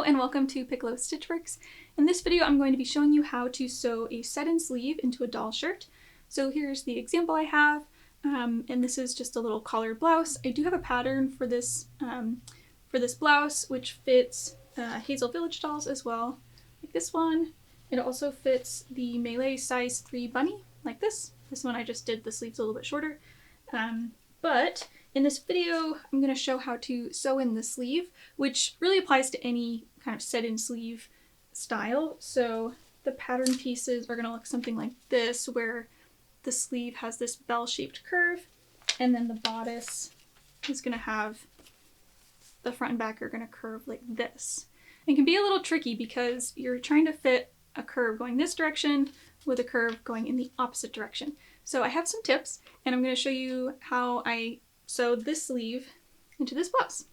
Hello and welcome to Piccolo Stitchworks. In this video I'm going to be showing you how to sew a set-in sleeve into a doll shirt. So here's the example I have, and this is just a little collared blouse. I do have a pattern for this blouse which fits Hazel Village dolls as well, like this one. It also fits the Melee size 3 bunny, like this. This one I just did the sleeves a little bit shorter. But in this video, I'm going to show how to sew in the sleeve, which really applies to any kind of set-in sleeve style. So the pattern pieces are going to look something like this, where the sleeve has this bell-shaped curve, and then the bodice is going to have the front and back are going to curve like this. It can be a little tricky because you're trying to fit a curve going this direction with a curve going in the opposite direction. So I have some tips, and I'm going to show you how I sewed this sleeve into this blouse.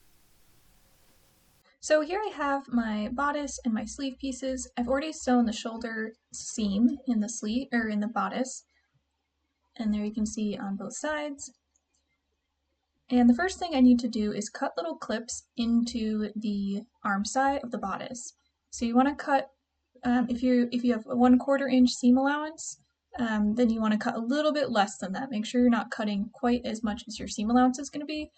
So here I have my bodice and my sleeve pieces. I've already sewn the shoulder seam in the sleeve or in the bodice, and there you can see on both sides. And the first thing I need to do is cut little clips into the arm side of the bodice. So you want to cut if you have a 1/4 inch seam allowance. Then you want to cut a little bit less than that. Make sure you're not cutting quite as much as your seam allowance is going to be,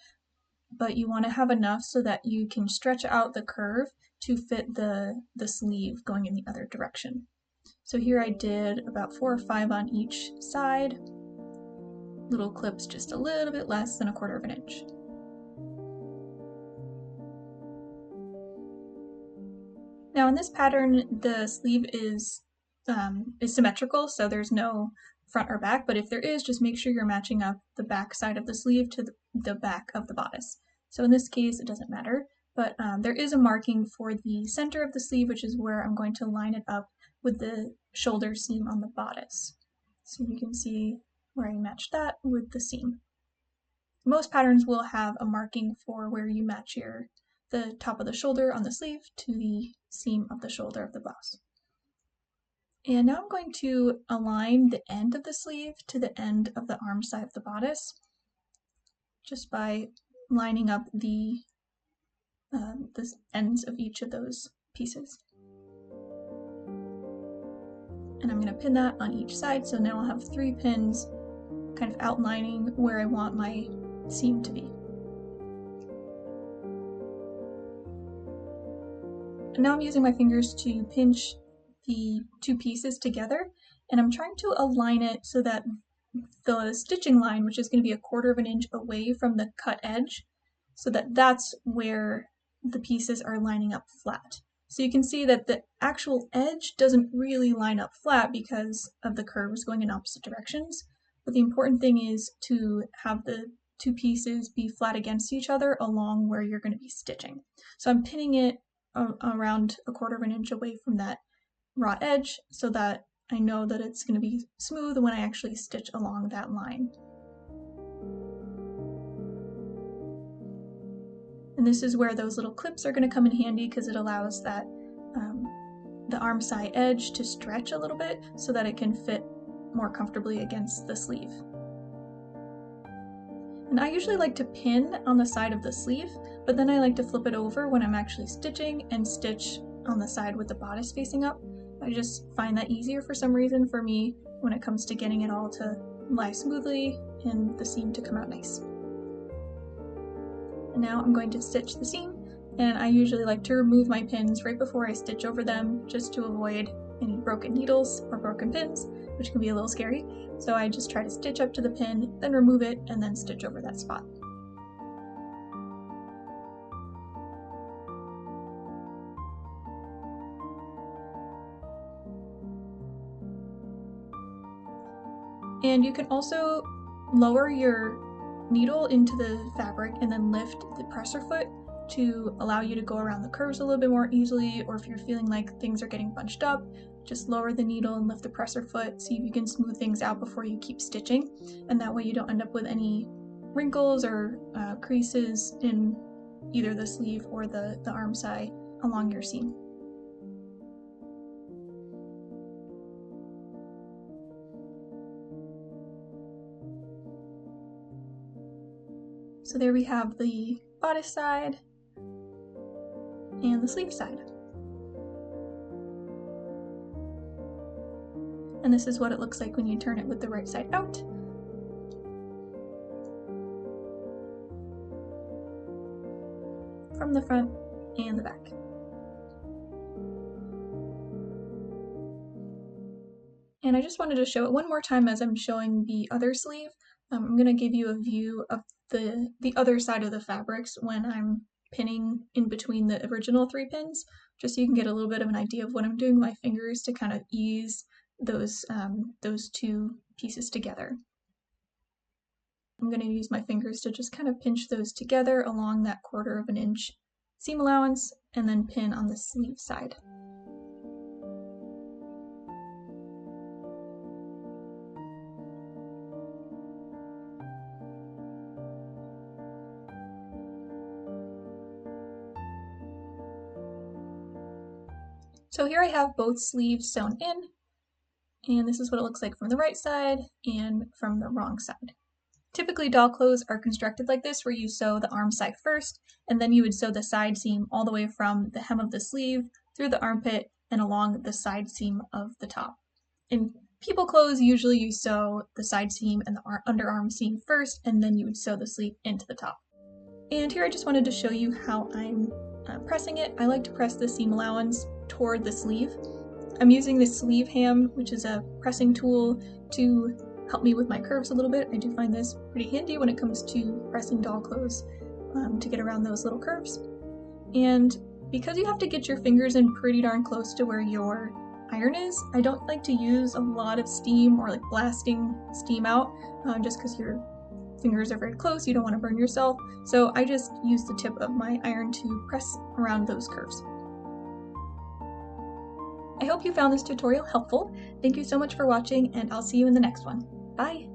but you want to have enough so that you can stretch out the curve to fit the sleeve going in the other direction. So here I did about 4 or 5 on each side, little clips just a little bit less than 1/4 inch. Now in this pattern, the sleeve is symmetrical, so there's no front or back, but if there is, just make sure you're matching up the back side of the sleeve to the back of the bodice. So in this case, it doesn't matter, but there is a marking for the center of the sleeve, which is where I'm going to line it up with the shoulder seam on the bodice. So you can see where I matched that with the seam. Most patterns will have a marking for where you match the top of the shoulder on the sleeve to the seam of the shoulder of the blouse. And now I'm going to align the end of the sleeve to the end of the arm side of the bodice, just by lining up the ends of each of those pieces. And I'm going to pin that on each side, so now I'll have 3 pins kind of outlining where I want my seam to be. And now I'm using my fingers to pinch the 2 pieces together, and I'm trying to align it so that the stitching line, which is going to be 1/4 inch away from the cut edge, so that that's where the pieces are lining up flat. So you can see that the actual edge doesn't really line up flat because of the curves going in opposite directions, but the important thing is to have the 2 pieces be flat against each other along where you're going to be stitching. So I'm pinning it around 1/4 inch away from that raw edge so that I know that it's going to be smooth when I actually stitch along that line. And this is where those little clips are going to come in handy, because it allows that the arm side edge to stretch a little bit so that it can fit more comfortably against the sleeve. And I usually like to pin on the side of the sleeve, but then I like to flip it over when I'm actually stitching and stitch on the side with the bodice facing up. I just find that easier for some reason for me when it comes to getting it all to lie smoothly and the seam to come out nice. And now I'm going to stitch the seam, and I usually like to remove my pins right before I stitch over them, just to avoid any broken needles or broken pins, which can be a little scary. So I just try to stitch up to the pin, then remove it, and then stitch over that spot. And you can also lower your needle into the fabric and then lift the presser foot to allow you to go around the curves a little bit more easily, or if you're feeling like things are getting bunched up, just lower the needle and lift the presser foot, see if you can smooth things out before you keep stitching, and that way you don't end up with any wrinkles or creases in either the sleeve or the arm side along your seam. So there we have the bodice side and the sleeve side. And this is what it looks like when you turn it with the right side out. From the front and the back. And I just wanted to show it one more time as I'm showing the other sleeve. I'm going to give you a view of the other side of the fabrics when I'm pinning in between the original 3 pins, just so you can get a little bit of an idea of what I'm doing with my fingers to kind of ease those 2 pieces together. I'm going to use my fingers to just kind of pinch those together along that 1/4 of an inch seam allowance and then pin on the sleeve side. So here I have both sleeves sewn in, and this is what it looks like from the right side and from the wrong side. Typically doll clothes are constructed like this, where you sew the arm side first, and then you would sew the side seam all the way from the hem of the sleeve through the armpit and along the side seam of the top. In people clothes, usually you sew the side seam and the underarm seam first, and then you would sew the sleeve into the top. And here I just wanted to show you how I'm pressing it. I like to press the seam allowance toward the sleeve. I'm using this sleeve ham, which is a pressing tool, to help me with my curves a little bit. I do find this pretty handy when it comes to pressing doll clothes to get around those little curves. And because you have to get your fingers in pretty darn close to where your iron is, I don't like to use a lot of steam or like blasting steam out just because your fingers are very close, you don't want to burn yourself. So I just use the tip of my iron to press around those curves. I hope you found this tutorial helpful. Thank you so much for watching, and I'll see you in the next one. Bye!